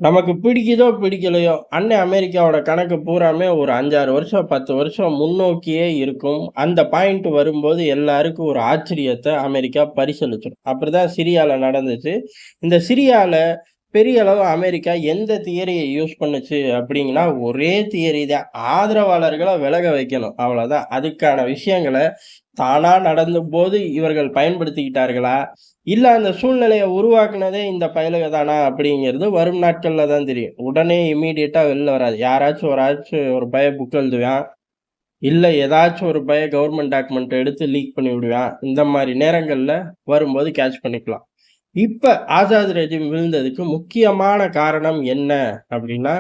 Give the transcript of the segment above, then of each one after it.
நமக்கு பிடிக்குதோ பிடிக்கலையோ, அண்ணன் அமெரிக்காவோட கணக்கு பூராமே ஒரு 5, 6 வருஷம், 10 வருஷம் முன்னோக்கியே இருக்கும். அந்த பாயிண்ட் வரும்போது எல்லாருக்கும் ஒரு ஆச்சரியத்த அமெரிக்கா பரிசளிச்சுரும். அப்படிதான் சிரியால நடந்துச்சு. இந்த சிரியால பெரிய அளவு அமெரிக்கா எந்த தியரிய யூஸ் பண்ணுச்சு அப்படிங்கன்னா, ஒரே தியரி தான். ஆதரவாளர்கள விலக வைக்கணும். அவ்வளோதான். அதுக்கான விஷயங்கள தானா நடந்தபோது இவர்கள் பயன்படுத்திக்கிட்டார்களா? இல்ல அந்த சூழ்நிலைய உருவாக்குனதே இந்த பயலுக தானா? அப்படிங்கிறது வரும் நாட்கள்ல தான் தெரியும். உடனே இம்மீடியட்டா வெளில வராது. யாராச்சும் ஒரு பய புக் எழுதுவான். இல்ல ஏதாச்சும் ஒரு பய கவர்ன்மென்ட் டாக்குமெண்ட்ட எடுத்து லீக் பண்ணி விடுவான். இந்த மாரி நேரங்கள்ல வரும்போது கேட்ச் பண்ணிக்கலாம். இப்ப ஆசாத் ரெஜிம் விழுந்ததுக்கு முக்கியமான காரணம் என்ன அப்படின்னா,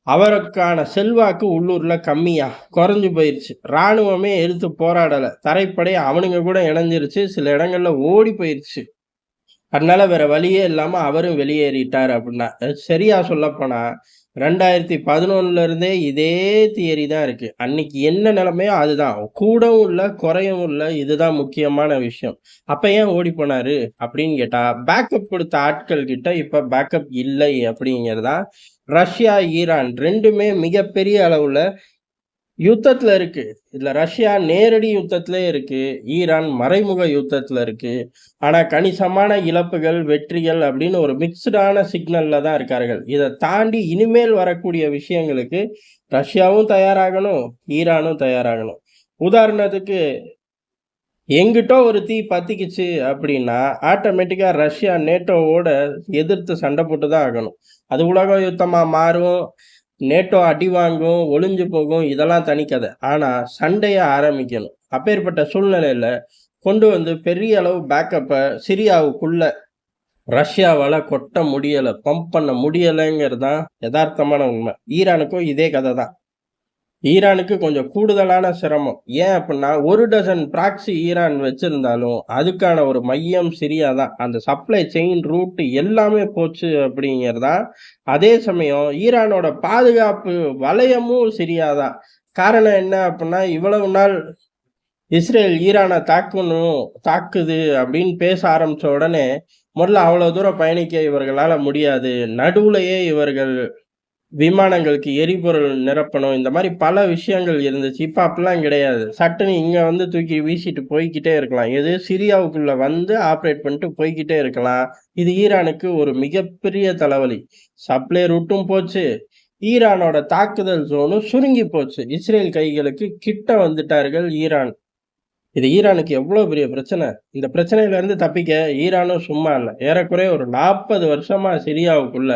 அவருக்கான செல்வாக்கு உள்ளூர்ல கம்மியா, குறைஞ்சு போயிருச்சு. ராணுவமே எதிர்த்து போராடல. தரைப்படை அவனுங்க கூட இணைஞ்சிருச்சு. சில இடங்கள்ல ஓடி போயிருச்சு. அதனால வேற வழியே இல்லாம அவரும் வெளியேறிட்டார் அப்படின்னா. சரியா சொல்லப்போனா 2011ல இருந்தே இதே தியரி தான் இருக்கு. அன்னைக்கு என்ன நிலைமையோ அதுதான். கூடவும் இல்ல, குறையவும் இல்ல. இதுதான் முக்கியமான விஷயம். அப்ப ஏன் ஓடி போனாரு அப்படின்னு கேட்டா, பேக்கப் கொடுத்த ஆட்கள் கிட்ட இப்ப பேக்கப் இல்லை அப்படிங்கிறது தான். ரஷ்யா, ஈரான் 2மே மிகப்பெரிய அளவுல யுத்தத்துல இருக்கு. இதுல ரஷ்யா நேரடி யுத்தத்திலே இருக்கு. ஈரான் மறைமுக யுத்தத்துல இருக்கு. ஆனா கணிசமான இழப்புகள், வெற்றிகள் அப்படின்னு ஒரு மிக்ஸ்டான சிக்னல்ல தான் இருக்கார்கள். இத தாண்டி இனிமேல் வரக்கூடிய விஷயங்களுக்கு ரஷ்யாவும் தயாராகணும், ஈரானும் தயாராகணும். உதாரணத்துக்கு எங்கிட்டோ ஒரு தீ பத்திக்கிச்சு அப்படின்னா, ஆட்டோமேட்டிக்கா ரஷ்யா நேட்டோவோட எதிர்த்து சண்டை போட்டு தான் ஆகணும். அது உலக யுத்தமா மாறும். நேட்டோ அடி வாங்கும், ஒளிஞ்சு போகும். இதெல்லாம் தனி கதை. ஆனா சண்டைய ஆரம்பிக்கணும். அப்பேற்பட்ட சூழ்நிலையில கொண்டு வந்து பெரிய அளவு பேக்கப்ப சிரியாவுக்குள்ள ரஷ்யாவால கொட்ட முடியல. பம்ப் பண்ண முடியலைங்கிறது தான் எதார்த்தமான உண்மை. ஈரானுக்கும் இதே கதை தான். ஈரானுக்கு கொஞ்சம் கூடுதலான சிரமம். ஏன் அப்புட்ன்னா, 1 டசன் ப்ராக்ஸி ஈரான் வச்சிருந்தாலும், அதுக்கான ஒரு மையம் சிரியா தான். அந்த சப்ளை செயின் ரூட் எல்லாமே போச்சு அப்படிங்கிறது தான். அதே சமயம் ஈரானோட பாதுகாப்பு வலயமும் சிரியா தான். காரணம் என்ன அப்புட்ன்னா, இவ்வளவு நாள் இஸ்ரேல் ஈரான தாக்குது அப்படின்னு பேச ஆரம்பிச்ச உடனே, முதல்ல அவ்வளவு தூரம் பயணிக்க இவர்களால முடியாது. நடுவுலயே இவர்கள் விமானங்களுக்கு எரிபொருள் நிரப்பணும். இந்த மாரி பல விஷயங்கள் இருந்துச்சு. இப்ப அப்படிலாம் கிடையாது. சட்டுன்னு இங்க வந்து தூக்கி வீசிட்டு போய்க்கிட்டே இருக்கலாம். எது சிரியாவுக்குள்ள வந்து ஆப்பரேட் பண்ணிட்டு போய்க்கிட்டே இருக்கலாம். இது ஈரானுக்கு ஒரு மிகப்பெரிய தலைவலி. சப்ளை ரூட்டும் போச்சு. ஈரானோட தாக்குதல் ஜோனும் சுருங்கி போச்சு. இஸ்ரேல் கைகளுக்கு கிட்ட வந்துட்டார்கள் ஈரான். இது ஈரானுக்கு எவ்வளோ பெரிய பிரச்சனை. இந்த பிரச்சனையில இருந்து தப்பிக்க ஈரானும் சும்மா இல்ல. ஏறக்குறைய ஒரு 40 வருஷமா சிரியாவுக்குள்ள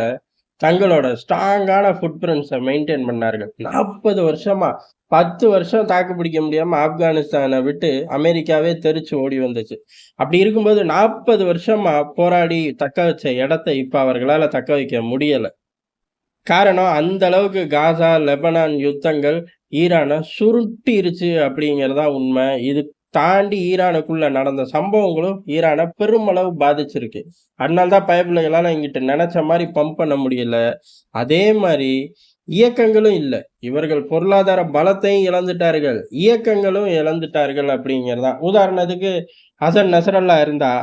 தங்களோட ஸ்ட்ராங்கான ஃபுட் பிரிண்ட்ஸ மெயின்டெயின் பண்ணார்கள். 40 வருஷமா. 10 வருஷம் தாக்கு பிடிக்க முடியாம ஆப்கானிஸ்தான விட்டு அமெரிக்காவே தெறிச்சு ஓடி வந்துச்சு. அப்படி இருக்கும்போது 40 வருஷமா போராடி தக்க வச்ச இடத்த இப்ப அவர்களால தக்க வைக்க முடியல. காரணம் அந்த அளவுக்கு காசா, லெபனான் யுத்தங்கள் ஈரான சுருட்டிருச்சு அப்படிங்கிறது தான் உண்மை. இது தாண்டி ஈரானுக்குள்ள நடந்த சம்பவங்களும் ஈரான பெருமளவு பாதிச்சிருக்கு. அதனால தான் பயப்பிள்ளைகளால இங்கிட்டு நெனச்ச மாரி பம்ப் பண்ண முடியல. அதே மாரி இயக்கங்களும் இல்ல. இவர்கள் பொருளாதார பலத்தையும் இழந்துட்டார்கள். இயக்கங்களும் இழந்துட்டார்கள் அப்படிங்கிறது தான். உதாரணத்துக்கு ஹசன் நஸ்ரல்லா இருந்தா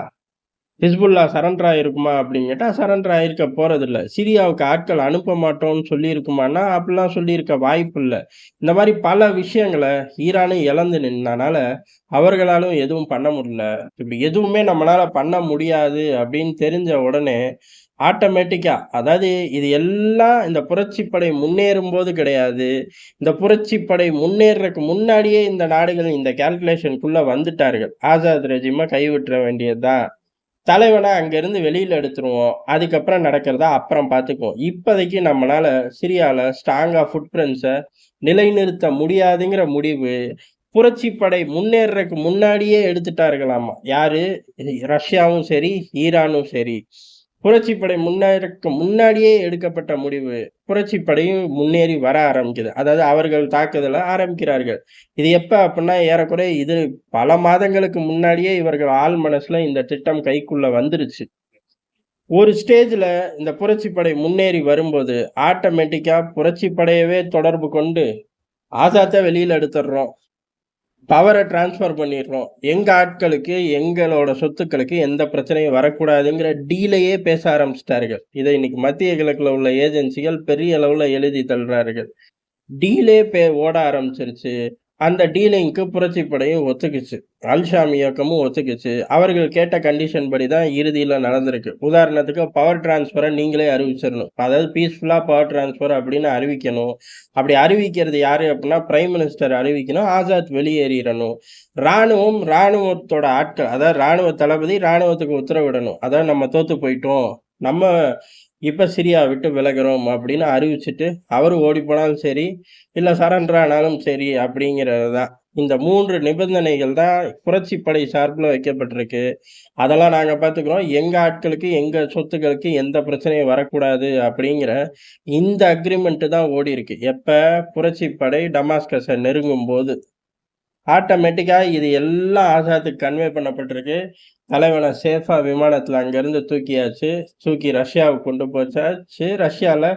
ஹிஸ்புல்லா சரண்டர் ஆயிருக்குமா அப்படின்னு கேட்டா, சரண்டர் ஆயிருக்க போறதில்ல. சிரியாவுக்கு ஆட்கள் அனுப்ப மாட்டோம்னு சொல்லியிருக்குமான்னா, அப்படிலாம் சொல்லியிருக்க வாய்ப்பில்ல. இந்த மாரி பல விஷயங்கள ஈரானும் இழந்து நின்னனால, அவர்களாலும் எதுவும் பண்ண முடியல. இப்படி எதுவுமே நம்மளால பண்ண முடியாது அப்படின்னு தெரிஞ்ச உடனே, ஆட்டோமேட்டிக்கா அதாவது இது எல்லாம் இந்த புரட்சிப்படை முன்னேறும்போது கிடையாது. இந்த புரட்சிப்படை முன்னேறக்கு முன்னாடியே இந்த நாடுகள் இந்த கால்குலேஷன்க்குள்ள வந்துட்டார்கள். ஆசாத் ரெஜிம கைவிட்ற வேண்டியது தான். தலைவன அங்கருந்து வெளியில எடுத்துருவோம். அதுக்கப்புறம் நடக்கிறத அப்புறம் பார்த்துக்குவோம். இப்போதைக்கு நம்மனால சிரியால ஸ்ட்ராங்கா ஃபுட் பிரிண்ட்ஸ நிலைநிறுத்த முடியாதுங்கிற முடிவு, புரட்சிப்படை முன்னேறக்கு முன்னாடியே எடுத்துட்டார்களாமா. யாரு? ரஷ்யாவும் சரி, ஈரானும் சரி. புரட்சிப்படை முன்னேறக்கு முன்னாடியே எடுக்கப்பட்ட முடிவு. புரட்சிப்படையும் முன்னேறி வர ஆரம்பிக்குது. அதாவது அவர்கள் தாக்குதல ஆரம்பிக்கிறார்கள். இது எப்ப அப்புட்ன்னா, ஏறக்குறைய இது பல மாதங்களுக்கு முன்னாடியே இவர்கள் ஆழ் மனசுல இந்த திட்டம் கைக்குள்ள வந்துருச்சு. ஒரு ஸ்டேஜ்ல இந்த புரட்சிப்படை முன்னேறி வரும்போது, ஆட்டோமேட்டிக்கா புரட்சிப்படையவே தொடர்பு கொண்டு, ஆசாத்த வெளியில எடுத்துடுறோம். பவர டிரான்ஸ்ஃபர் பண்ணிடுறோம். எங்க ஆட்களுக்கு, எங்களோட சொத்துக்களுக்கு எந்த பிரச்சனையும் வரக்கூடாதுங்கிற டீலையே பேச ஆரம்பிச்சுட்டார்கள். இதை இன்னைக்கு மத்திய கிழக்குல உள்ள ஏஜென்சிகள் பெரிய அளவுல எழுதி தள்ளுறார்கள். டீலே ஓட ஆரம்பிச்சிருச்சு. அந்த டீலிங்க்கு புரட்சிப்படையும் ஒத்துக்குச்சு. அல்ஷாம் இயக்கமும் ஒத்துக்குச்சு. அவர்கள் கேட்ட கண்டிஷன் படி தான் இறுதியில நடந்திருக்கு. உதாரணத்துக்கு பவர் டிரான்ஸ்ஃபரை நீங்களே அறிவிச்சிடணும். அதாவது பீஸ்ஃபுல்லா பவர் டிரான்ஸ்ஃபர் அப்படின்னு அறிவிக்கணும். அப்படி அறிவிக்கிறது யாரு அப்படின்னா பிரைம் மினிஸ்டர் அறிவிக்கணும். ஆசாத் வெளியேறிடணும். ராணுவத்தோட ஆட்கள், அதாவது ராணுவ தளபதி ராணுவத்துக்கு உத்தரவிடணும். அதாவது நம்ம தோத்து போயிட்டோம், நம்ம இப்ப சிரியா விட்டு விலகுறோம் அப்படின்னு அறிவிச்சுட்டு அவரு ஓடி போனாலும் சரி, இல்ல சரண்டர் ஆனாலும் சரி அப்படிங்கிறது தான். இந்த 3 நிபந்தனைகள் தான் புரட்சிப்படை சார்பில் வைக்கப்பட்டிருக்கு. அதெல்லாம் நாங்க பார்த்துக்கிறோம். எங்க ஆட்களுக்கு, எங்க சொத்துக்களுக்கு எந்த பிரச்சனையும் வரக்கூடாது அப்படிங்கிற இந்த அக்ரிமெண்ட் தான் ஓடியிருக்கு. எப்ப புரட்சிப்படை டமாஸ்கஸை நெருங்கும்போது. ஆட்டோமேட்டிக்கா இது எல்லாம் ஆசாத்துக்கு கன்வே பண்ணப்பட்டிருக்கு. தலைவனை சேஃபா விமானத்துல அங்கிருந்து தூக்கியாச்சு. தூக்கி ரஷ்யாவுக்கு கொண்டு போச்சாச்சு. ரஷ்யால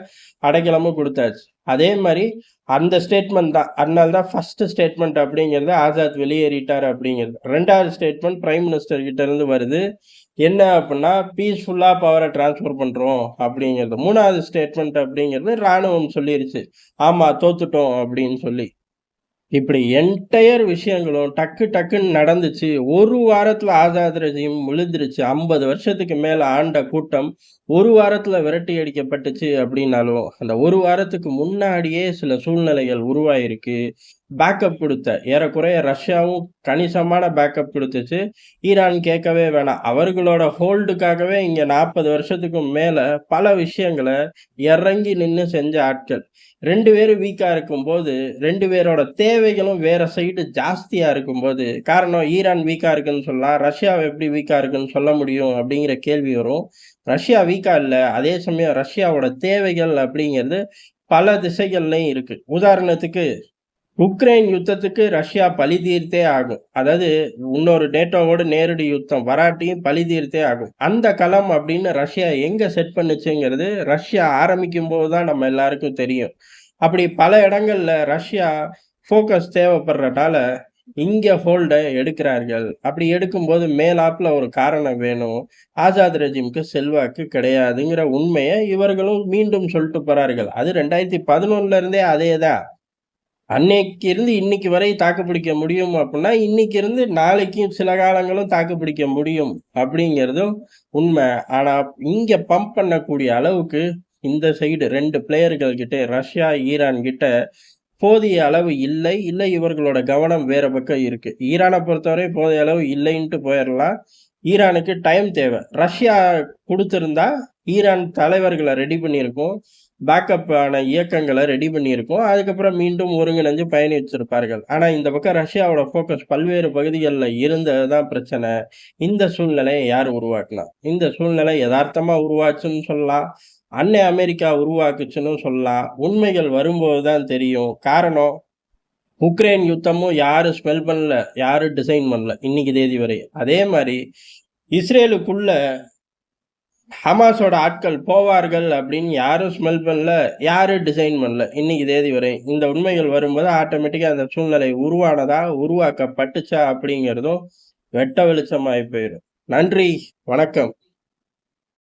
அடைக்கலமும் கொடுத்தாச்சு. அதே மாதிரி அந்த ஸ்டேட்மெண்ட் தான். அதனால தான் ஃபர்ஸ்ட் ஸ்டேட்மெண்ட் அப்படிங்கிறது ஆசாத் வெளியேறிட்டார் அப்படிங்கிறது. 2வது ஸ்டேட்மெண்ட் பிரைம் மினிஸ்டர் கிட்ட இருந்து வருது. என்ன அப்படின்னா பீஸ்ஃபுல்லா பவரை டிரான்ஸ்ஃபர் பண்றோம் அப்படிங்கிறது. 3வது ஸ்டேட்மெண்ட் அப்படிங்கிறது ராணுவம் சொல்லிருச்சு. ஆமா தோத்துட்டோம் அப்படின்னு சொல்லி. இப்படி என்டையர் விஷயங்களும் டக்கு டக்குன்னு நடந்துச்சு. ஒரு வாரத்துல ஆசாத் ரெஜிம் விழுந்துருச்சு. 50 வருஷத்துக்கு மேல ஆண்ட கூட்டம் ஒரு வாரத்துல விரட்டி அடிக்கப்பட்டுச்சு அப்படின்னாலும், அந்த ஒரு வாரத்துக்கு முன்னாடியே சில சூழ்நிலைகள் உருவாயிருக்கு. பேக்கப் கொடுத்த ஏறக்குறைய ரஷ்யாவும் கணிசமான பேக்கப் கொடுத்துச்சு. ஈரான் கேட்கவே வேணாம். அவர்களோட ஹோல்டுக்காகவே இங்க 40 வருஷத்துக்கும் மேல பல விஷயங்கள இறங்கி நின்னு செஞ்ச ஆட்கள். 2 பேரும் வீக்கா இருக்கும்போது, 2 பேரோட தேவைகளும் வேற சைடு ஜாஸ்தியா இருக்கும்போது, காரணம் ஈரான் வீக்கா இருக்குன்னு சொல்லலாம். ரஷ்யா எப்படி வீக்கா இருக்குன்னு சொல்ல முடியும் அப்படிங்கிற கேள்வி வரும். ரஷ்யா வீக்கா இல்ல. அதே சமயம் ரஷ்யாவோட தேவைகள் அப்படிங்கிறது பல திசைகள்லயும் இருக்கு. உதாரணத்துக்கு உக்ரைன் யுத்தத்துக்கு ரஷ்யா பழி தீர்த்தே ஆகும். அதாவது இன்னொரு நேட்டோவோட நேரடி யுத்தம் வராட்டியும் பழி தீர்த்தே ஆகும். அந்த களம் அப்படின்னு ரஷ்யா எங்க செட் பண்ணுச்சுங்கிறது ரஷ்யா ஆரம்பிக்கும் போது தான் நம்ம எல்லாருக்கும் தெரியும். அப்படி பல இடங்கள்ல ரஷ்யா ஃபோக்கஸ் தேவைப்படுறதால இங்க ஹோல்ட எடுக்கிறார்கள். அப்படி எடுக்கும்போது மேலாப்ல ஒரு காரணம் வேணும். ஆசாத் ரெஜிம்க்கு செல்வாக்கு கிடையாதுங்கிற உண்மையை இவர்களும் மீண்டும் சொல்லிட்டு போறார்கள். அது 2011 இருந்தே அதேதான். அன்னைக்கு இருந்து இன்னைக்கு வரை தாக்குப்பிடிக்க முடியும் அப்படின்னா, இன்னைக்கு இருந்து நாளைக்கும் சில காலங்களும் தாக்குப்பிடிக்க முடியும் அப்படிங்கிறதும் உண்மை. ஆனா, இங்க பம்ப் பண்ணக்கூடிய அளவுக்கு இந்த சைடு 2 பிளேயர்கள் கிட்ட ரஷ்யா, ஈரான் கிட்ட போதிய அளவு இல்லை. இல்லை இவர்களோட கவனம் வேற பக்கம் இருக்கு. ஈரானை பொறுத்தவரை போதிய அளவு இல்லைன்ட்டு போயிடலாம். ஈரானுக்கு டைம் தேவை. ரஷ்யா குடுத்திருந்தா ஈரான் தலைவர்களை ரெடி பண்ணியிருக்கும். பேக்கப் ஆன இயக்கங்களை ரெடி பண்ணியிருக்கும். அதுக்கப்புறம் மீண்டும் ஒருங்கிணைஞ்சு பயணிச்சிருப்பார்கள். ஆனா இந்த பக்கம் ரஷ்யாவோட ஃபோக்கஸ் பல்வேறு பகுதிகள்ல இருந்தது தான் பிரச்சனை. இந்த சூழ்நிலையை யார் உருவாக்குனா? இந்த சூழ்நிலை யதார்த்தமா உருவாச்சுன்னு சொல்லலாம். அன்னை அமெரிக்கா உருவாக்குச்சுன்னு சொல்லலாம். உண்மைகள் வரும்போது தான் தெரியும். காரணம் உக்ரைன் யுத்தமும் யாரு ஸ்மெல் பண்ணல, யாரு டிசைன் பண்ணல இன்னைக்கு தேதி வரை. அதே மாதிரி இஸ்ரேலுக்குள்ள ஹமாஸோட ஆட்கள் போவார்கள் அப்படின்னு யாரும் ஸ்மெல் பண்ணல, யாரும் டிசைன் பண்ணல இன்னைக்கு தேதி வரை. இந்த உண்மைகள் வரும்போது ஆட்டோமேட்டிக்கா அந்த சூழ்நிலை உருவானதா, உருவாக்கப்பட்டுச்சா அப்படிங்கிறதும் வெட்ட வெளிச்சமாயி போயிடும். நன்றி, வணக்கம்.